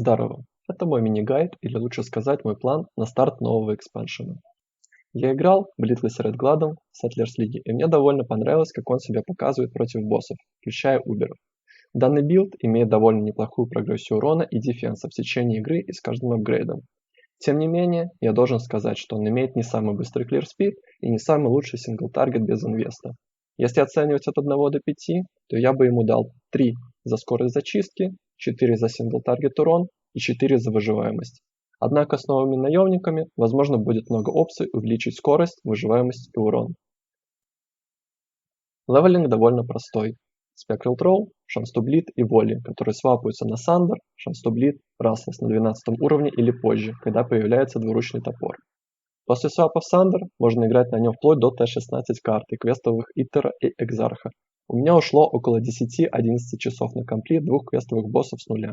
Здорово! Это мой мини-гайд, или лучше сказать мой план на старт нового экспаншена. Я играл в Littlest Red Gladon в Settlers League, и мне довольно понравилось, как он себя показывает против боссов, включая уберов. Данный билд имеет довольно неплохую прогрессию урона и дефенса в течение игры и с каждым апгрейдом. Тем не менее, я должен сказать, что он имеет не самый быстрый clear speed и не самый лучший сингл-таргет без инвеста. Если оценивать от 1 до 5, то я бы ему дал 3 за скорость зачистки, 4 за сингл-таргет урон и 4 за выживаемость. Однако с новыми наемниками, возможно, будет много опций увеличить скорость, выживаемость и урон. Левелинг довольно простой. Spectral Troll, Chance to Bleed и Volley, которые свапаются на Сандер, Chance to Bleed, Rastless на 12 уровне или позже, когда появляется двуручный топор. После свапа в Сандер можно играть на нем вплоть до Т-16 карт и квестовых Итера и Экзарха. У меня ушло около 10-11 часов на комплит 2 квестовых боссов с нуля.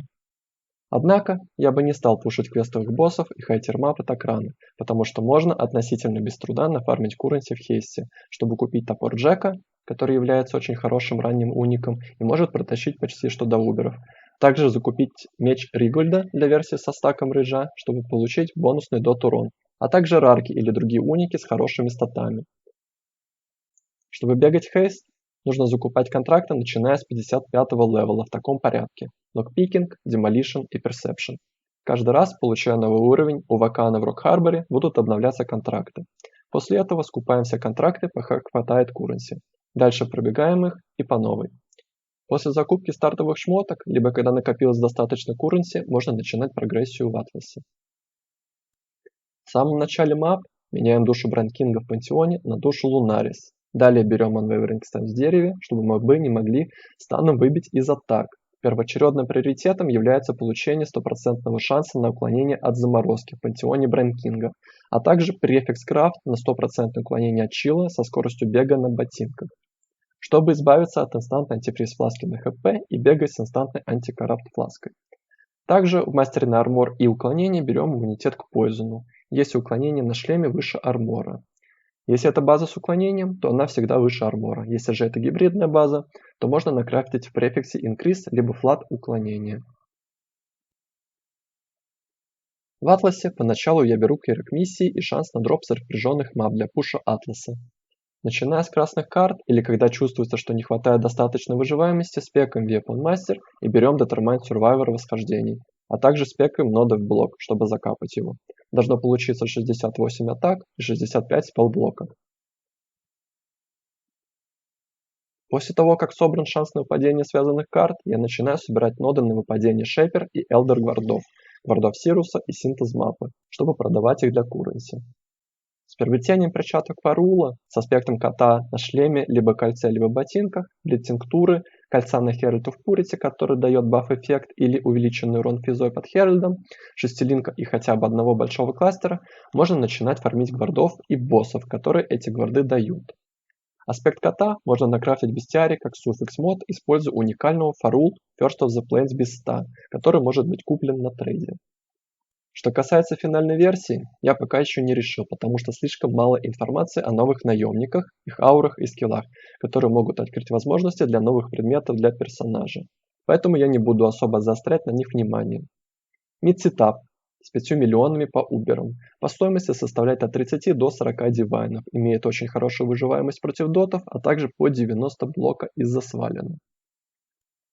Однако, я бы не стал пушить квестовых боссов и хайтер-мапы так рано, потому что можно относительно без труда нафармить куренси в хейсте, чтобы купить топор Джека, который является очень хорошим ранним уником и может протащить почти что до уберов. Также закупить меч Ригольда для версии со стаком рейджа, чтобы получить бонусный дот урон, а также рарки или другие уники с хорошими статами. Чтобы бегать в хейст, нужно закупать контракты, начиная с 55-го левела в таком порядке: Lockpicking, Demolition и Perception. Каждый раз, получая новый уровень, у Вакана в Рок-Харборе будут обновляться контракты. После этого скупаем все контракты, пока хватает куренси. Дальше пробегаем их и по новой. После закупки стартовых шмоток, либо когда накопилось достаточно куренси, можно начинать прогрессию в Атласе. В самом начале мап меняем душу Брандкинга в Пантеоне на душу Лунарис. Далее берем Unwavering Stance в дереве, чтобы мобы не могли станом выбить из атак. Первоочередным приоритетом является получение 100% шанса на уклонение от заморозки в Пантеоне Брандкинга, а также префикс крафт на 100% уклонение от чила со скоростью бега на ботинках, чтобы избавиться от инстантной антифриз фласки на хп и бегать с инстантной антикоррапт флаской. Также в мастере на армор и уклонение берем иммунитет к пойзону, если уклонение на шлеме выше армора. Если это база с уклонением, то она всегда выше армора. Если же это гибридная база, то можно накрафтить в префиксе increase либо flat уклонение. В Атласе поначалу я беру клирик миссии и шанс на дроп заряженных мап для пуша Атласа. Начиная с красных карт или когда чувствуется, что не хватает достаточно выживаемости, спекаем Weapon Master и берем Determine Survivor восхождений, а также спекаем ноды в блок, чтобы закапать его. Должно получиться 68 атак и 65 спелблока. После того, как собран шанс на выпадение связанных карт, я начинаю собирать ноды на выпадение Шепер и Элдер Гвардов, Гвардов Сируса и Синтез мапы, чтобы продавать их для куренси. С приобретением перчаток Фарула с аспектом кота на шлеме, либо кольце, либо ботинках, блиц-тинктуры, кольца на Herald of Purity, который дает баф-эффект или увеличенный урон физой под Herald'ом, шестилинка и хотя бы одного большого кластера, можно начинать фармить гвардов и боссов, которые эти гварды дают. Аспект кота можно накрафтить в бестиаре как суффикс мод, используя уникального Farul First of the Plains без 100, который может быть куплен на трейде. Что касается финальной версии, я пока еще не решил, потому что слишком мало информации о новых наемниках, их аурах и скиллах, которые могут открыть возможности для новых предметов для персонажа. Поэтому я не буду особо заострять на них внимание. Мид-сетап с 5 миллионами по уберам. По стоимости составляет от 30 до 40 дивайнов, имеет очень хорошую выживаемость против дотов, а также по 90 блока из-за свалена.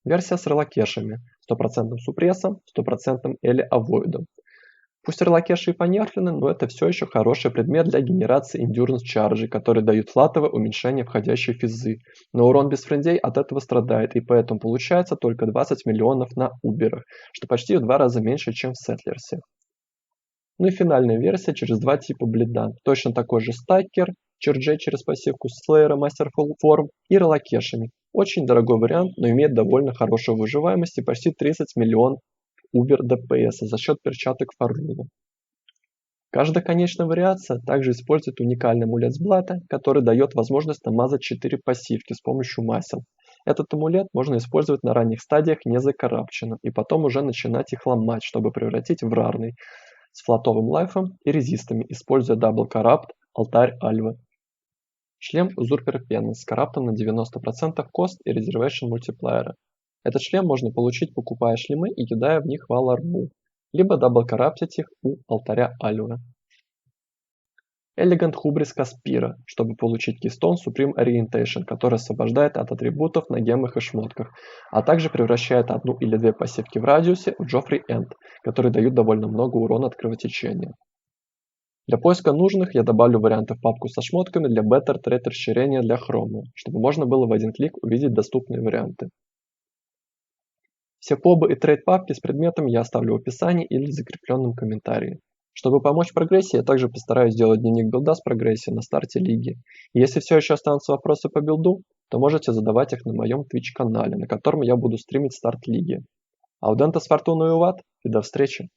Версия с релокешами, 100% супрессом, 100% или авоидом. Пусть релокеши и понерфлены, но это все еще хороший предмет для генерации Endurance Charge, который дают флатовое уменьшение входящей физы. Но урон без френдей от этого страдает, и поэтому получается только 20 миллионов на уберах, что почти в 2 раза меньше, чем в Сеттлерсе. Ну и финальная версия через 2 типа блида. Точно такой же стакер, черджей через пассивку Слеера, Masterful Form и релокешами. Очень дорогой вариант, но имеет довольно хорошую выживаемость и почти 30 миллионов Убер ДПС за счет перчаток Фарула. Каждая конечная вариация также использует уникальный амулет с блата, который дает возможность намазать 4 пассивки с помощью масел. Этот амулет можно использовать на ранних стадиях не закоррапченным и потом уже начинать их ломать, чтобы превратить в рарный с флатовым лайфом и резистами, используя Double Corrupt, Алтарь Альвы. Шлем Usurper Penance с караптом на 90% кост и Reservation мультиплеера. Этот шлем можно получить, покупая шлемы и кидая в них вал арму. либо даблкараптить их у алтаря Аллюра. Elegant Hubris Caspira, чтобы получить Keystone Supreme Orientation, который освобождает от атрибутов на гемах и шмотках, а также превращает одну или две пассивки в радиусе в Joffrey End, которые дают довольно много урона от кровотечения. Для поиска нужных я добавлю варианты в папку со шмотками для Better Trade расширения для хрома, чтобы можно было в один клик увидеть доступные варианты. Все побы и трейд папки с предметами я оставлю в описании или в закрепленном комментарии. Чтобы помочь в прогрессии, я также постараюсь сделать дневник билда с прогрессией на старте лиги. И если все еще останутся вопросы по билду, то можете задавать их на моем Twitch канале, на котором я буду стримить старт лиги. Аудентес Фортуна и Уват, и до встречи!